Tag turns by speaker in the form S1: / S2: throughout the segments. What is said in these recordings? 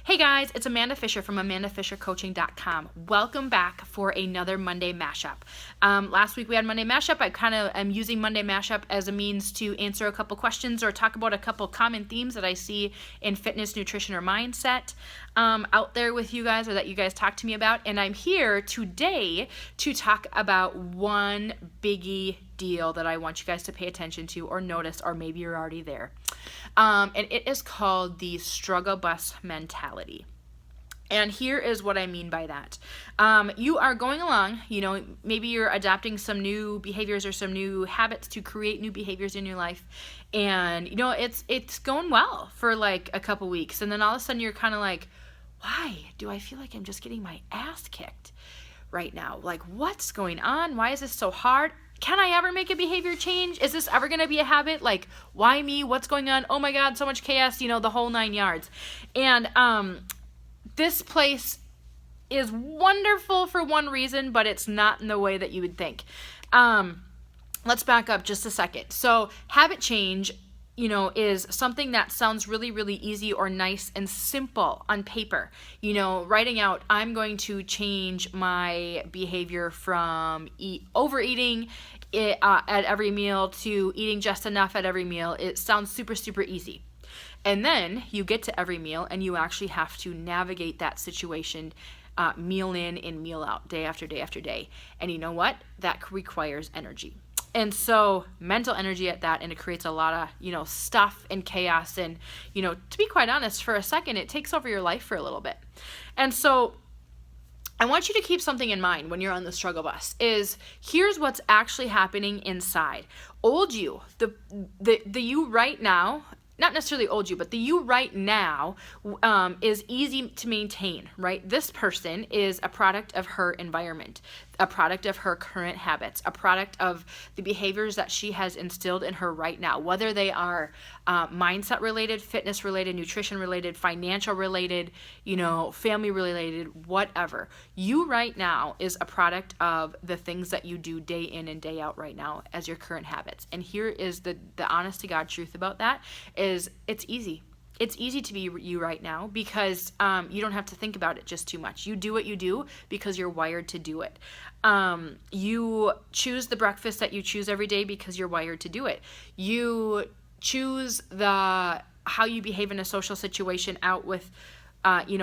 S1: Hey guys, it's Amanda Fisher from AmandaFisherCoaching.com. Welcome back for another Monday Mashup. Last week we had Monday Mashup. I kind of am using Monday Mashup as a means to answer a couple questions or talk about a couple common themes that I see in fitness, nutrition, or mindset out there with you guys, or that you guys talk to me about. And I'm here today to talk about one biggie deal that I want you guys to pay attention to or notice, or maybe you're already there. And it is called the struggle bus mentality. And here is what I mean by that. You are going along, maybe you're adopting some new behaviors or some new habits to create new behaviors in your life. And, it's going well for like a couple weeks. And then all of a sudden you're kind of like, why do I feel like I'm just getting my ass kicked right now? Like, what's going on? Why is this so hard? Can I ever make a behavior change? Is this ever going to be a habit? Like, why me? What's going on? Oh my God, so much chaos, the whole 9 yards. And this place is wonderful for one reason, but it's not in the way that you would think. Let's back up just a second. So habit change, is something that sounds really, really easy or nice and simple on paper. Writing out, I'm going to change my behavior from overeating at every meal to eating just enough at every meal. It sounds super, super easy. And then you get to every meal and you actually have to navigate that situation, meal in and meal out, day after day after day. And you know what? That requires energy. And so mental energy at that, and it creates a lot of, stuff and chaos. And, to be quite honest, for a second, it takes over your life for a little bit. And so I want you to keep something in mind when you're on the struggle bus is here's what's actually happening inside. Old you, the you right now, not necessarily old you, but the you right now is easy to maintain, right? This person is a product of her environment, a product of her current habits, a product of the behaviors that she has instilled in her right now, whether they are mindset related, fitness related, nutrition related, financial related, family related, whatever. You right now is a product of the things that you do day in and day out right now as your current habits. And here is the honest to God truth about that is it's easy. It's easy to be you right now because you don't have to think about it just too much. You do what you do because you're wired to do it. You choose the breakfast that you choose every day because you're wired to do it. You choose how you behave in a social situation out with,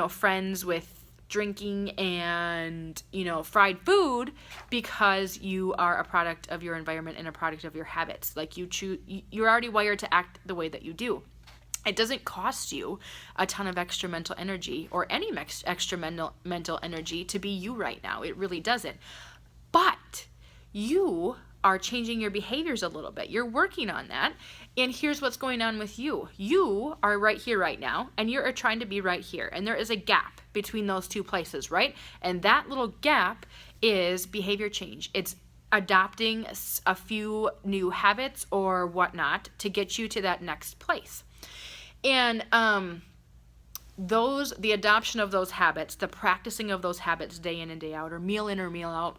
S1: friends, with drinking and, fried food because you are a product of your environment and a product of your habits. Like you're already wired to act the way that you do. It doesn't cost you a ton of extra mental energy or any extra mental energy to be you right now. It really doesn't. But you are changing your behaviors a little bit. You're working on that. And here's what's going on with you. You are right here right now, and you're trying to be right here. And there is a gap between those two places, right? And that little gap is behavior change. It's adopting a few new habits or whatnot to get you to that next place. And the adoption of those habits, the practicing of those habits day in and day out, or meal in or meal out,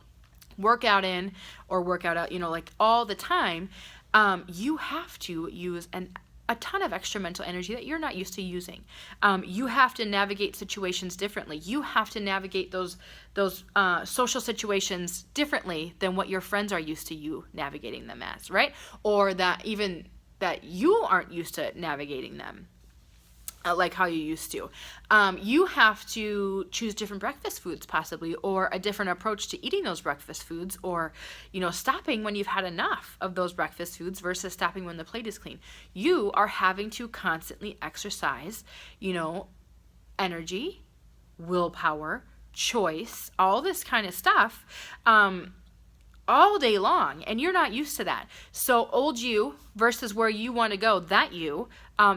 S1: workout in or workout out, like all the time, you have to use a ton of extra mental energy that you're not used to using. You have to navigate situations differently. You have to navigate those social situations differently than what your friends are used to you navigating them as, right? Or that you aren't used to navigating them like how you used to. You have to choose different breakfast foods possibly, or a different approach to eating those breakfast foods, or, stopping when you've had enough of those breakfast foods versus stopping when the plate is clean. You are having to constantly exercise, energy, willpower, choice, all this kind of stuff, all day long, and you're not used to that. So old you versus where you want to go, that you,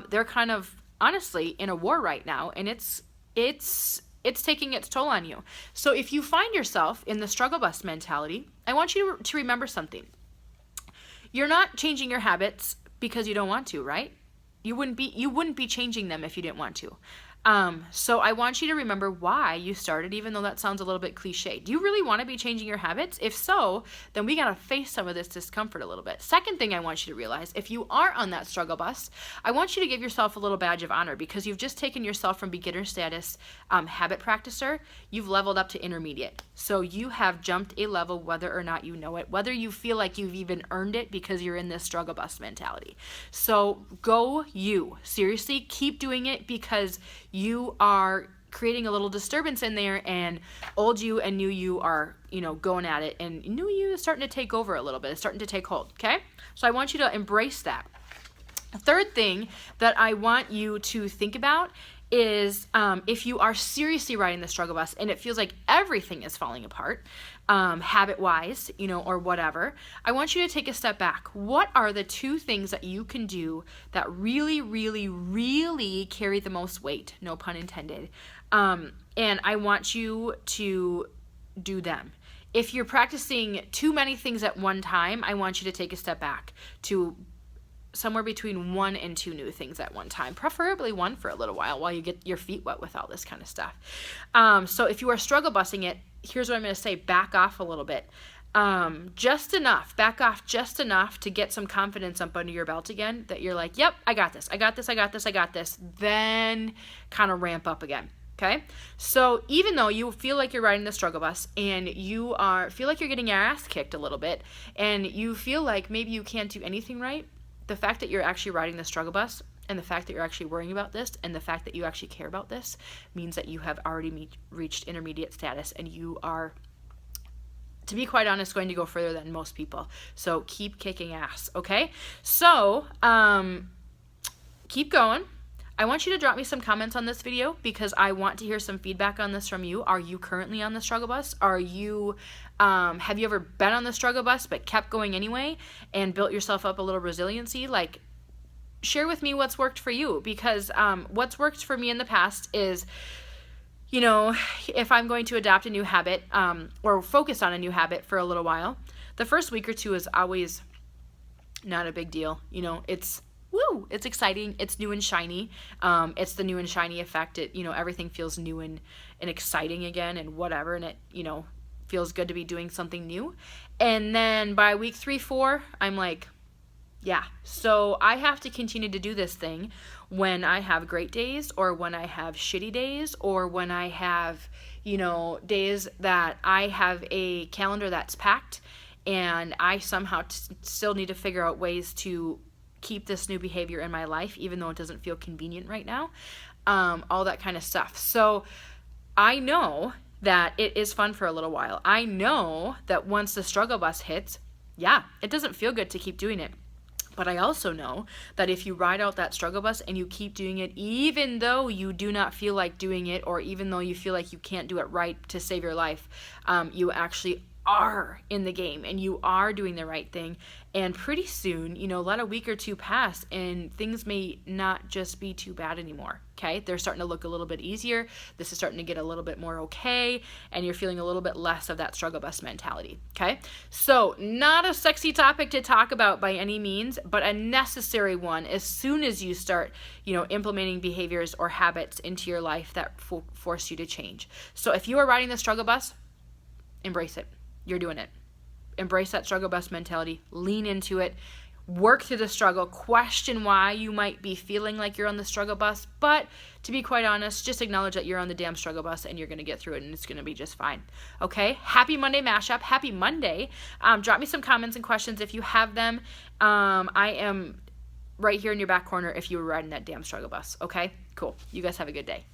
S1: they're kind of honestly in a war right now, and it's taking its toll on you. So if you find yourself in the struggle bus mentality, I want you to remember something. You're not changing your habits because you don't want to, right? You wouldn't be changing them if you didn't want to. So I want you to remember why you started, even though that sounds a little bit cliche. Do you really want to be changing your habits? If so, then we got to face some of this discomfort a little bit. Second thing I want you to realize, if you are on that struggle bus, I want you to give yourself a little badge of honor, because you've just taken yourself from beginner status habit practicer, you've leveled up to intermediate. So you have jumped a level whether or not you know it, whether you feel like you've even earned it because you're in this struggle bus mentality. So go you. Seriously, keep doing it, because you are creating a little disturbance in there, and old you and new you are, going at it, and new you is starting to take over a little bit. It's starting to take hold, okay? So I want you to embrace that. The third thing that I want you to think about is if you are seriously riding the struggle bus and it feels like everything is falling apart, habit-wise, or whatever, I want you to take a step back. What are the 2 things that you can do that really, really, really carry the most weight? No pun intended. And I want you to do them. If you're practicing too many things at one time, I want you to take a step back to somewhere between 1 and 2 new things at one time, preferably 1 for a little while you get your feet wet with all this kind of stuff. So if you are struggle busting it, here's what I'm going to say: back off a little bit. Back off just enough to get some confidence up under your belt again, that you're like, yep, I got this. Then kind of ramp up again. Okay? So even though you feel like you're riding the struggle bus and you feel like you're getting your ass kicked a little bit, and you feel like maybe you can't do anything right, the fact that you're actually riding the struggle bus, and the fact that you're actually worrying about this, and the fact that you actually care about this, means that you have already reached intermediate status, and you are, to be quite honest, going to go further than most people. So keep kicking ass, okay? So keep going. I want you to drop me some comments on this video, because I want to hear some feedback on this from you. Are you currently on the struggle bus? Have you ever been on the struggle bus but kept going anyway and built yourself up a little resiliency? Like, share with me what's worked for you, because what's worked for me in the past is, if I'm going to adopt a new habit or focus on a new habit for a little while, the first week or 2 is always not a big deal. It's exciting. It's new and shiny. It's the new and shiny effect. Everything feels new and exciting again and whatever. And it, feels good to be doing something new. And then by week 3, 4, I'm like, yeah. So I have to continue to do this thing when I have great days, or when I have shitty days, or when I have, days that I have a calendar that's packed and I somehow still need to figure out ways to keep this new behavior in my life, even though it doesn't feel convenient right now, all that kind of stuff. So I know that it is fun for a little while. I know that once the struggle bus hits, it doesn't feel good to keep doing it. But I also know that if you ride out that struggle bus and you keep doing it, even though you do not feel like doing it, or even though you feel like you can't do it right to save your life, you actually are in the game and you are doing the right thing. And pretty soon, let a week or 2 pass and things may not just be too bad anymore. Okay? They're starting to look a little bit easier. This is starting to get a little bit more okay, and you're feeling a little bit less of that struggle bus mentality. Okay? So not a sexy topic to talk about by any means, but a necessary one as soon as you start, implementing behaviors or habits into your life that force you to change. So if you are riding the struggle bus, embrace it. You're doing it. Embrace that struggle bus mentality. Lean into it. Work through the struggle. Question why you might be feeling like you're on the struggle bus. But to be quite honest, just acknowledge that you're on the damn struggle bus and you're going to get through it, and it's going to be just fine. Okay? Happy Monday mashup. Happy Monday. Drop me some comments and questions if you have them. I am right here in your back corner if you were riding that damn struggle bus. Okay? Cool. You guys have a good day.